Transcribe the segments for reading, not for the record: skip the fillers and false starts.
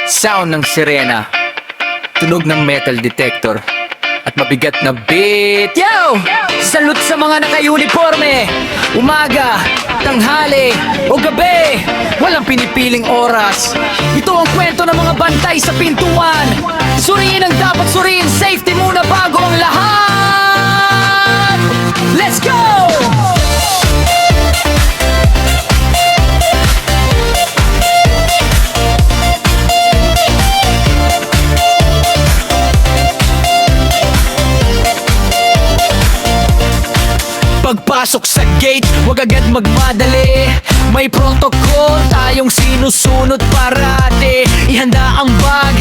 Sound ng sirena, tunog ng metal detector, at mabigat na beat. Yo! Salute sa mga naka-uniforme. Umaga, tanghali, o gabi, walang pinipiling oras. Ito ang kwento ng mga bantay sa pintuan. Suriin ang dapat suriin, safety muna bago ang lahat. Let's go! Pagpasok sa gate, wag agad magmadali. May protocol tayong sinusunod parate. Ihanda ang bag,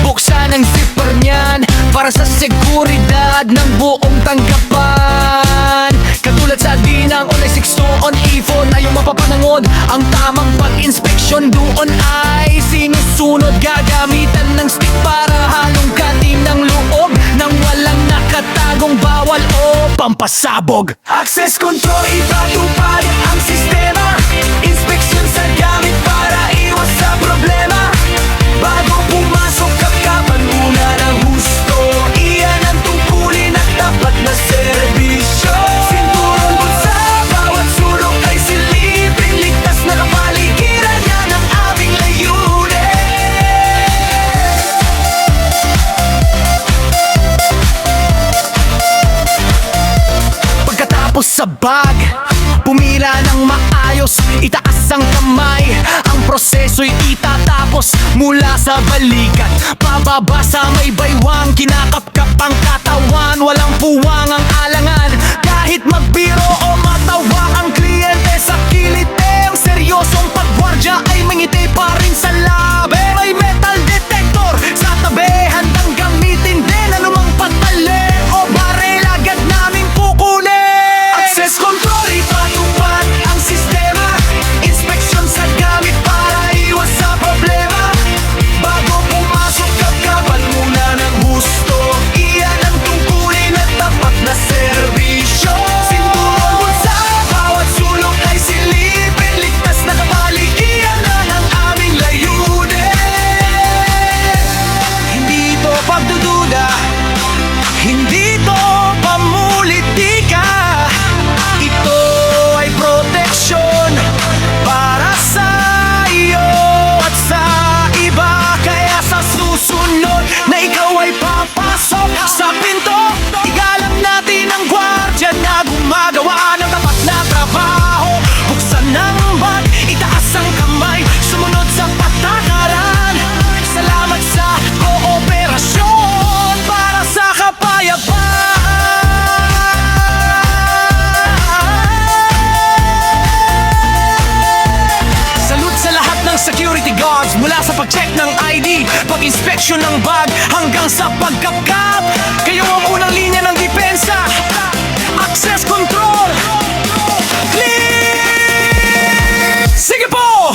buksan ang zipper niyan, para sa seguridad ng buong tanggapan. Katulad sa dinang on 62 on E4 na yung mapapanangod. Ang tamang pag-inspeksyon doon ay sinusunod. Gagamitan ng stick para halong katim ng loob, nang walang nakatagong bawal o pampasabog. Access control, ipatupad ang sistema. Inspeksyon sa gamit para iwas sa problema. Bago pumasok, kapkapan muna ng husto. Iyan ang tungkulin at dapat na serbisyo. Sinturon bulsa, bawat sulok ay silipin. Ligtas na kapaligiran, yan ang aming layunin. Pagkatapos sa bag, pumila ng maayos, itaas ang kamay. Ang proseso'y itatapos mula sa balikat, pababa sa may baywang. Kinakapkap ang katawan, walang puwang ang alangan. Kahit magbiro o matawa ang kliyente sa kilid, ang seryosong pagwardya ay mangiti pa rin sa labi. May metal detector sa tabi, handang gamitin din anumang patali o baril agad naming kukunin. Access control, ipatupad ang sistema. Inspeksyon sa gamit para iwas sa problema. Bago pumasok, kapkapan muna ng husto. Iyan ang tungkulin at tapat na serbisyo. Sinturon bulsa, bawat sulok ay silipin. Ligtas na kapaligiran, yan ang aming layunin. Hindi ito pagdududa, hindi ito pamulitika. Ito ay proteksyon para sa iyo at sa iba. Kaya sa susunod na ikaw ay papasok sa pinto, igalang natin ang gwardya na gumagawa ng tapat na trabaho. Buksan ang bag, itaas ang kamay, sumunod sa patakaran. Salamat sa kooperasyon para sa kapayapaan. Salute sa lahat ng security guards, mula sa pag-check ng ID, pag-inspeksyon ng bag, hanggang sa pagkapkap. Kayo ang unang linya ng depensa. Access control, clear! Sige po!